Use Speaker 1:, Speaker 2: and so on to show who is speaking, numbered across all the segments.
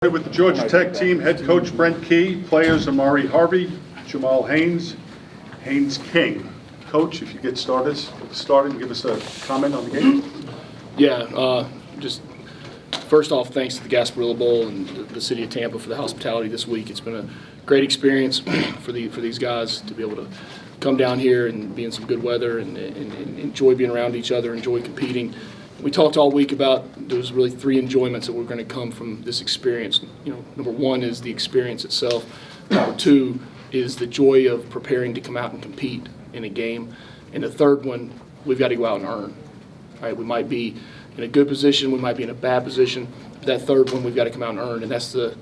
Speaker 1: With the Georgia Tech team, head coach Brent Key, players Amari Harvey, Jamal Haynes, Haynes King. Coach, if you get started, give us a comment on the game.
Speaker 2: Yeah, just first off, thanks to the Gasparilla Bowl and the city of Tampa for the hospitality this week. It's been a great experience for these guys to be able to come down here and be in some good weather and enjoy being around each other, enjoy competing. We talked all week about there's really three enjoyments that were going to come from this experience. You know, number one is the experience itself. Number two is the joy of preparing to come out and compete in a game. And the third one, we've got to go out and earn. All right, we might be in a good position, we might be in a bad position. That third one, we've got to come out and earn, and that's the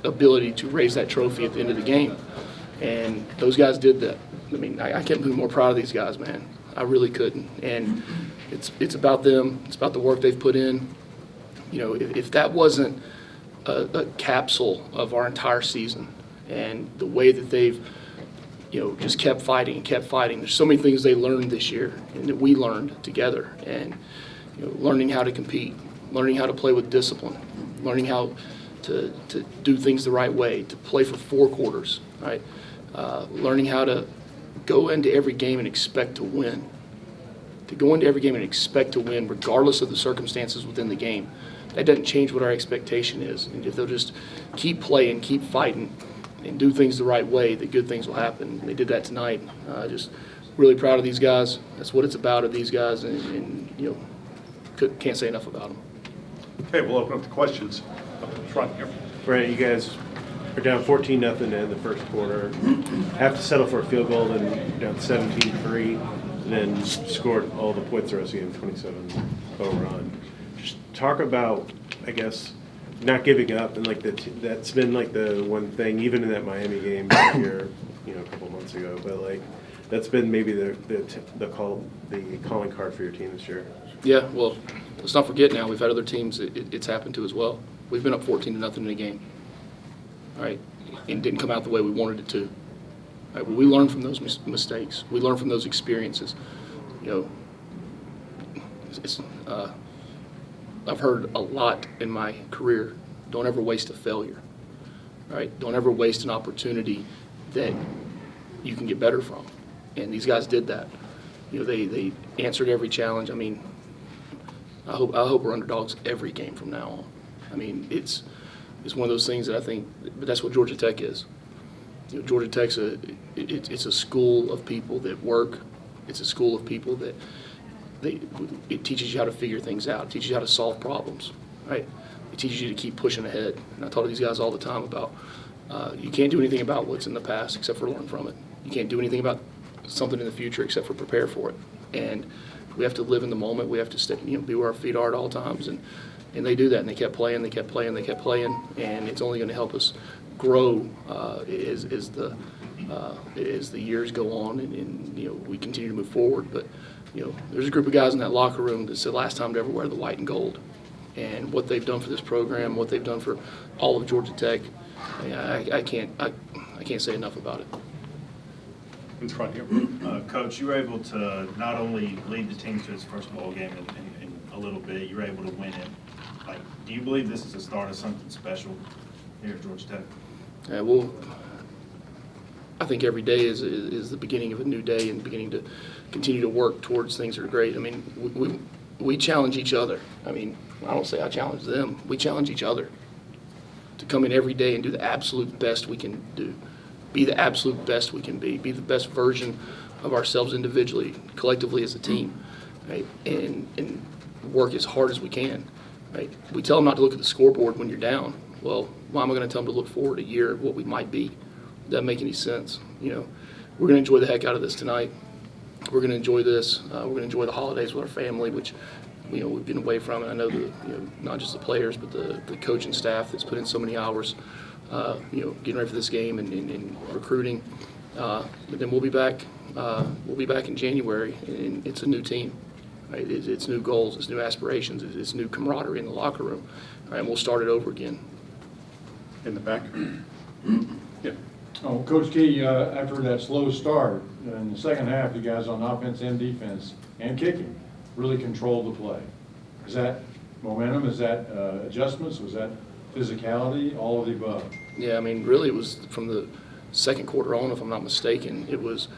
Speaker 2: ability to raise that trophy at the end of the game. And those guys did that. I mean, I can't be more proud of these guys, man. I really couldn't. And it's about them. It's about the work they've put in. You know, if that wasn't a capsule of our entire season and the way that they've, you know, just kept fighting and kept fighting. There's so many things they learned this year and that we learned together. And, you know, learning how to compete, learning how to play with discipline, learning how to do things the right way, to play for 4 quarters, right? Learning how to go into every game and expect to win. To go into every game and expect to win regardless of the circumstances within the game. That doesn't change what our expectation is. And if they'll just keep playing, keep fighting, and do things the right way, the good things will happen. They did that tonight. Just really proud of these guys. That's what it's about of these guys, and you know, can't say enough about them.
Speaker 1: Okay, we'll open up the questions up in front here.
Speaker 3: Right, you guys are down 14-0 in the first quarter. Have to settle for a field goal, then down 17-3. And then scored all the points the rest of the game, 27-0 run. Just talk about, I guess, not giving up, and like that's been like the one thing, even in that Miami game here, you know, a couple months ago. But like, that's been maybe the calling card for your team this year.
Speaker 2: Yeah, well, let's not forget now we've had other teams it's happened to as well. We've been up 14-0 in a game, all right, and didn't come out the way we wanted it to. Right, well, we learn from those mistakes. We learn from those experiences. You know, I've heard a lot in my career, don't ever waste a failure. Right? Don't ever waste an opportunity that you can get better from. And these guys did that. You know, they answered every challenge. I mean, I hope we're underdogs every game from now on. I mean, it's one of those things that I think, but that's what Georgia Tech is. You know, Georgia Tech's it's a school of people that work. It's a school of people that it teaches you how to figure things out. It teaches you how to solve problems, right? It teaches you to keep pushing ahead. And I talk to these guys all the time about you can't do anything about what's in the past except for learn from it. You can't do anything about something in the future except for prepare for it. And we have to live in the moment. We have to stay, you know, be where our feet are at all times. And they do that. And they kept playing. They kept playing. They kept playing. And it's only going to help us grow as the years go on and you know, we continue to move forward. But you know, there's a group of guys in that locker room that's the last time to ever wear the white and gold, and what they've done for this program, what they've done for all of Georgia Tech, I can't say enough about it.
Speaker 1: In front here.
Speaker 4: Coach, you were able to not only lead the team to its first bowl game in a little bit, you were able to win it. Like, do you believe this is the start of something special here at Georgia Tech?
Speaker 2: Well, I think every day is the beginning of a new day and beginning to continue to work towards things that are great. I mean, we challenge each other. I mean, I don't say I challenge them. We challenge each other to come in every day and do the absolute best we can do, be the absolute best we can be the best version of ourselves individually, collectively as a team, right? And work as hard as we can, right? We tell them not to look at the scoreboard when you're down. Well, why am I going to tell them to look forward a year at what we might be? Doesn't make any sense. You know, we're going to enjoy the heck out of this tonight. We're going to enjoy this. We're going to enjoy the holidays with our family, which, you know, we've been away from. And I know not just the players, but the coaching staff that's put in so many hours, you know, getting ready for this game and recruiting. But then we'll be back. We'll be back in January, and it's a new team. Right? It's new goals. It's new aspirations. It's new camaraderie in the locker room. Right? And we'll start it over again.
Speaker 1: In the back. Yeah.
Speaker 5: Oh, Coach Key, after that slow start, in the second half, you guys on offense and defense and kicking really controlled the play. Is that momentum? Is that adjustments? Was that physicality, all of the above?
Speaker 2: Yeah, I mean, really, it was from the second quarter on, if I'm not mistaken. It was,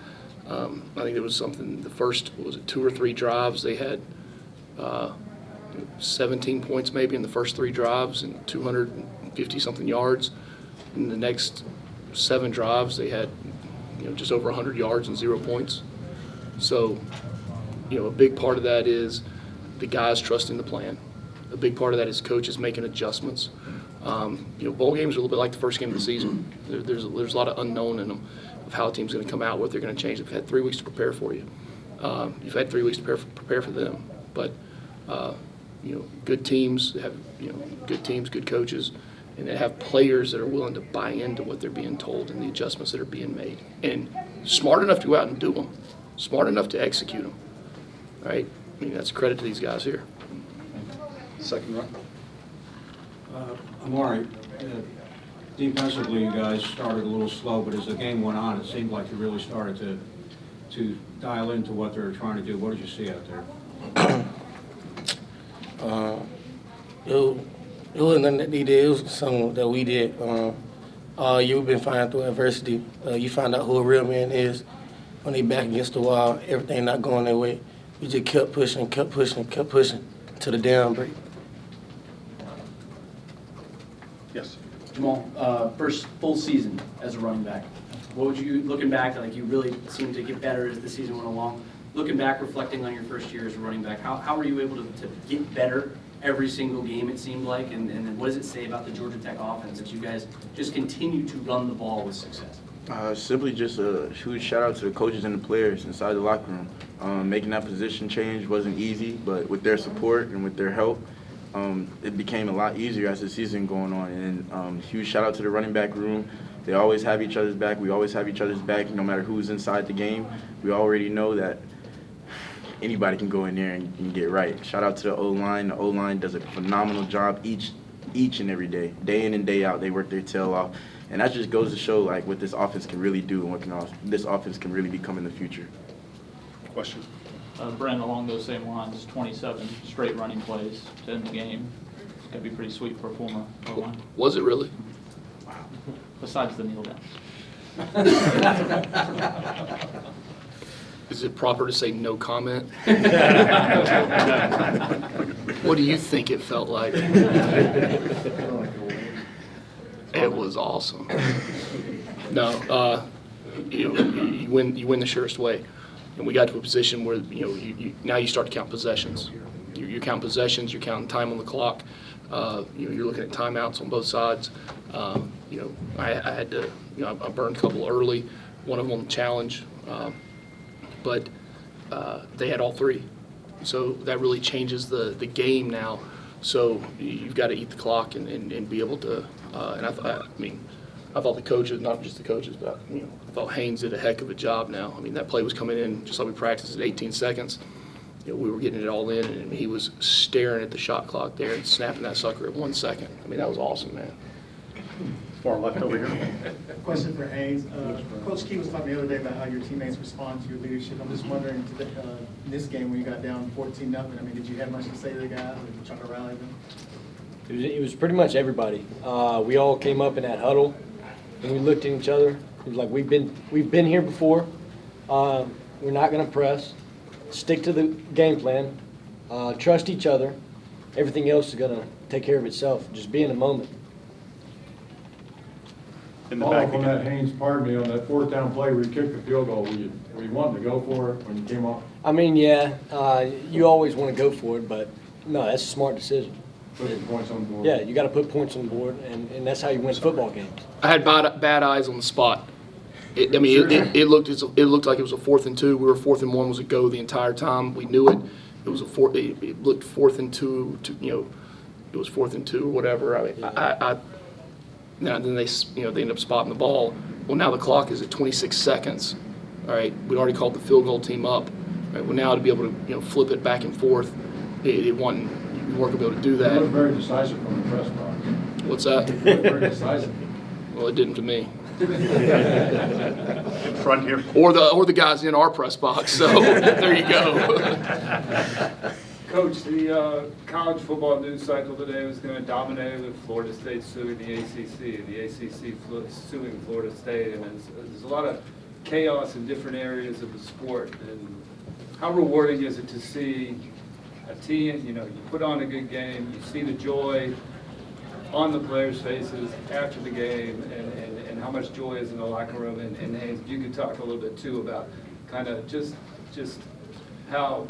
Speaker 2: I think there was something, the first, what was it, 2 or 3 drives, they had 17 points maybe in the first 3 drives and 250-something yards. In the next 7 drives, they had, just over 100 yards and 0 points. So, a big part of that is the guys trusting the plan. A big part of that is coaches making adjustments. Bowl games are a little bit like the first game of the season. There's a lot of unknown in them of how a team's going to come out, what they're going to change. They've had 3 weeks to prepare for you. You've had 3 weeks to prepare for them. But good teams have good teams, good coaches, and they have players that are willing to buy into what they're being told and the adjustments that are being made, and smart enough to go out and do them, smart enough to execute them. Right? I mean, that's a credit to these guys here.
Speaker 1: Second run.
Speaker 6: Amari, defensively, you guys started a little slow, but as the game went on, it seemed like you really started to dial into what they were trying to do. What did you see out there?
Speaker 7: It wasn't nothing that they did. It was something that we did. You've been fighting through adversity. You find out who a real man is when they back against the wall. Everything not going their way. We just kept pushing to the down break.
Speaker 1: Yes.
Speaker 8: Jamal, first full season as a running back. What would you, looking back, like you really seemed to get better as the season went along. Looking back, reflecting on your first year as a running back, how were you able to get better every single game, it seemed like? And then what does it say about the Georgia Tech offense that you guys just continue to run the ball with success?
Speaker 9: Simply just a huge shout out to the coaches and the players inside the locker room. Making that position change wasn't easy, but with their support and with their help, it became a lot easier as the season going on. And huge shout out to the running back room. They always have each other's back. We always have each other's back, no matter who's inside the game. We already know that anybody can go in there and get right. Shout out to the O-line. The O-line does a phenomenal job each and every day in and day out. They work their tail off. And that just goes to show like what this offense can really do and what this offense can really become in the future.
Speaker 1: Question.
Speaker 10: Brent, along those same lines, 27 straight running plays to end the game. It's got to be pretty sweet for a former O-line.
Speaker 2: Was it really?
Speaker 10: Wow. Besides the kneel down.
Speaker 2: Is it proper to say no comment? What do you think it felt like? It was awesome. No, you win the surest way, and we got to a position where now you start to count possessions. You count possessions. You're counting time on the clock. You're looking at timeouts on both sides. I had to. I burned a couple early. One of them on the challenge. But they had all 3. So that really changes the game now. So you've got to eat the clock and be able to and I thought the coaches, not just the coaches, but I thought Haynes did a heck of a job now. I mean, that play was coming in just like we practiced at 18 seconds. We were getting it all in, and he was staring at the shot clock there and snapping that sucker at 1 second. I mean, that was awesome, man.
Speaker 1: Far left over here.
Speaker 11: Question for Haynes. Coach Key was talking the other day about how your teammates respond to your leadership. I'm just wondering, in this game when you got down 14-0, I mean, did you have much to say to the guys? Or did you try to rally them?
Speaker 12: It was pretty much everybody. We all came up in that huddle, and we looked at each other. It was like we've been here before. We're not going to press. Stick to the game plan. Trust each other. Everything else is going to take care of itself. Just be in the moment.
Speaker 1: In the
Speaker 5: Follow
Speaker 1: back
Speaker 5: up on
Speaker 1: again.
Speaker 5: that, Haynes, pardon me, on that 4th down play where you kicked the field goal, were you wanting to go for it when you came off?
Speaker 12: I mean, yeah, you always want to go for it, but no, that's a smart decision.
Speaker 5: Putting points on the board?
Speaker 12: Yeah, you got to put points on the board, and that's how you win football games.
Speaker 2: I had bad eyes on the spot. It looked like it was a 4th and 2. We were 4th and 1 was a go the entire time. We knew it. It was it looked 4th and 2. It was 4th and 2 or whatever. I mean, now then they end up spotting the ball. Well, now the clock is at 26 seconds. All right, we already called the field goal team up. All right, well, now to be able to flip it back and forth, you weren't going to be able to do
Speaker 5: That was
Speaker 2: that.
Speaker 5: very decisive from the press box.
Speaker 2: What's that?
Speaker 5: Very decisive.
Speaker 2: Well, it didn't to me.
Speaker 1: In front here.
Speaker 2: Or the guys in our press box. So there you go.
Speaker 13: Coach, the college football news cycle today was going to dominate with Florida State suing the ACC, the ACC suing Florida State, and there's a lot of chaos in different areas of the sport. And how rewarding is it to see a team, you put on a good game, you see the joy on the players' faces after the game, and how much joy is in the locker room. And Haynes, you could talk a little bit too about kind of just how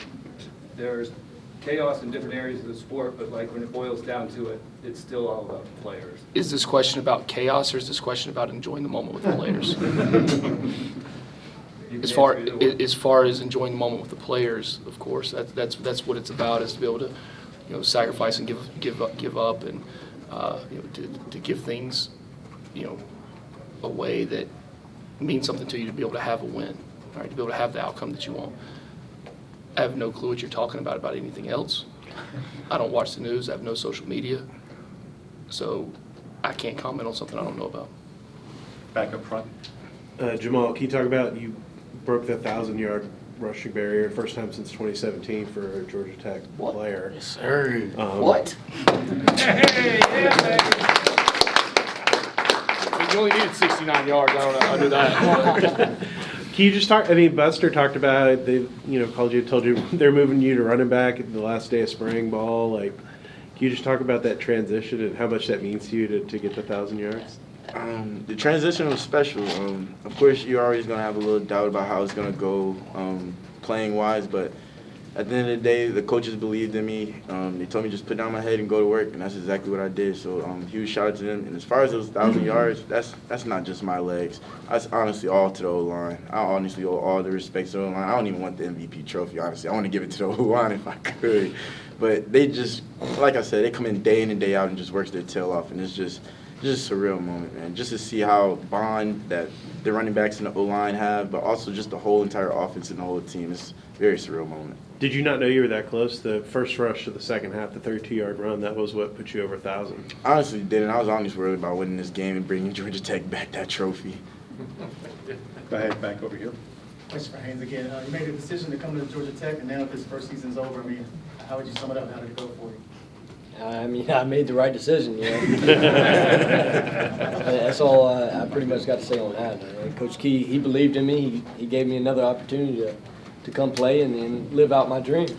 Speaker 13: there's chaos in different areas of the sport, but like when it boils down to it, it's still all about the players.
Speaker 2: Is this question about chaos, or is this question about enjoying the moment with the players? As far as enjoying the moment with the players, of course, that's what it's about, is to be able to, sacrifice and give up, and to give things, a way that means something to you, to be able to have a win, all right, to be able to have the outcome that you want. I have no clue what you're talking about anything else. I don't watch the news. I have no social media. So I can't comment on something I don't know about.
Speaker 1: Back up front.
Speaker 3: Jamal, can you talk about, you broke the 1,000-yard rushing barrier, first time since 2017 for a Georgia Tech player.
Speaker 7: Yes, sir.
Speaker 2: What? Hey, yeah, you only needed 69 yards. I knew that.
Speaker 3: Can you just talk? I mean, Buster talked about it. They, told you they're moving you to running back at the last day of spring ball. Like, can you just talk about that transition and how much that means to you to get the 1,000 yards?
Speaker 9: The transition was special. Of course, you're always gonna have a little doubt about how it's gonna go, playing wise. But at the end of the day, the coaches believed in me. They told me just put down my head and go to work, and that's exactly what I did. So huge shout out to them. And as far as those 1,000 yards, that's not just my legs. That's honestly all to the O-line. I honestly owe all the respect to the O-line. I don't even want the MVP trophy, honestly. I want to give it to the O-line if I could. But they just, like I said, they come in and day out and just works their tail off, and it's just a surreal moment, man. Just to see how bond that the running backs and the O-line have, but also just the whole entire offense and the whole team. It's a very surreal moment.
Speaker 3: Did you not know you were that close? The first rush of the second half, the 32-yard run, that was what put you over 1,000.
Speaker 9: Honestly, didn't. I was honestly worried about winning this game and bringing Georgia Tech back that trophy.
Speaker 1: Go ahead, back over here.
Speaker 11: Question for Haynes again. You made a decision to come to Georgia Tech, and now this first season's over. I mean, how would you sum it up? How did it go for you?
Speaker 12: I mean, I made the right decision, That's all I pretty much got to say on that. Coach Key, he believed in me. He gave me another opportunity to come play and live out my dreams.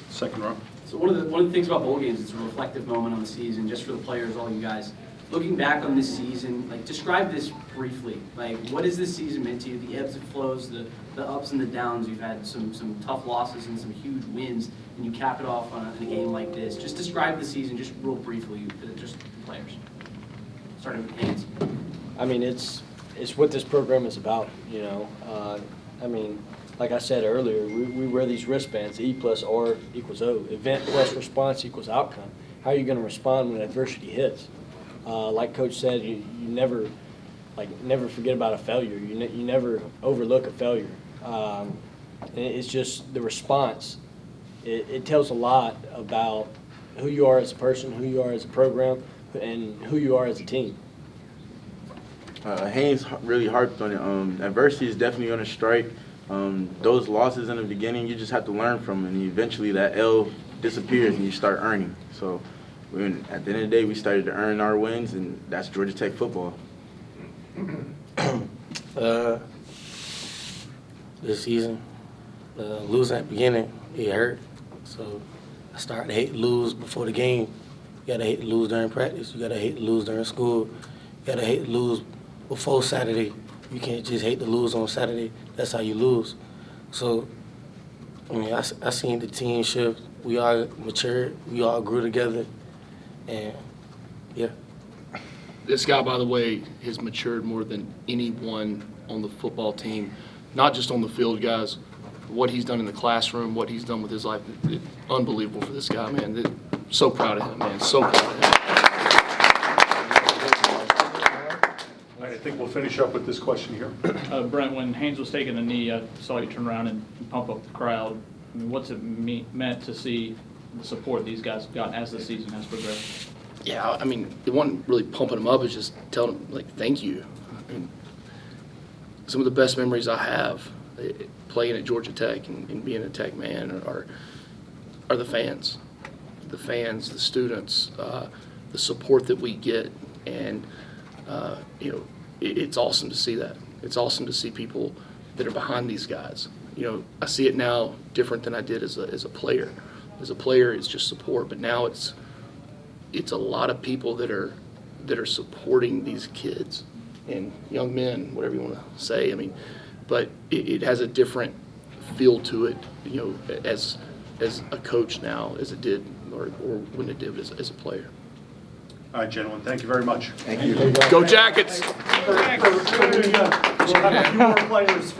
Speaker 1: Second row.
Speaker 8: So one of the things about bowl games, it's a reflective moment on the season, just for the players, all you guys. Looking back on this season, describe this briefly. What has this season meant to you? The ebbs and flows, the ups and the downs. You've had some tough losses and some huge wins, and you cap it off in a game like this. Just describe the season, just real briefly, just the players. Starting with Haynes.
Speaker 12: I mean, it's what this program is about, I mean, like I said earlier, we wear these wristbands, E plus R equals O. Event plus response equals outcome. How are you going to respond when adversity hits? Like Coach said, you never forget about a failure. You never overlook a failure. And it's just the response. It tells a lot about who you are as a person, who you are as a program, and who you are as a team.
Speaker 9: Haynes really harped on it. Adversity is definitely going to strike. Those losses in the beginning, you just have to learn from them, and eventually that L disappears and you start earning. So at the end of the day, we started to earn our wins, and that's Georgia Tech football.
Speaker 7: This season, losing at the beginning, it hurt. So I started to hate to lose before the game. You gotta hate to lose during practice. You gotta hate to lose during school. You gotta hate to lose before Saturday. You can't just hate to lose on Saturday. That's how you lose. So, I mean, I seen the team shift. We all matured. We all grew together. And, yeah.
Speaker 2: This guy, by the way, has matured more than anyone on the football team, not just on the field, guys. What he's done in the classroom, what he's done with his life, unbelievable for this guy, man. So proud of him, man. So proud of him.
Speaker 1: I think we'll finish up with this question here.
Speaker 10: Brent, when Haynes was taking a knee, I saw you turn around and pump up the crowd. I mean, what's it meant to see the support these guys have gotten as the season has progressed?
Speaker 2: Yeah, I mean, it wasn't really pumping him up. It's just telling him, thank you. I mean, some of the best memories I have playing at Georgia Tech and being a Tech man are are the fans. The fans, the students, the support that we get, and it's awesome to see that. It's awesome to see people that are behind these guys. I see it now different than I did as a player. As a player, it's just support, but now it's a lot of people that are supporting these kids and young men, whatever you want to say. I mean, but it has a different feel to it, as a coach now as it did or when it did as a player.
Speaker 1: All right, gentlemen, thank you very much.
Speaker 9: Thank you.
Speaker 2: Go Jackets!
Speaker 11: For your players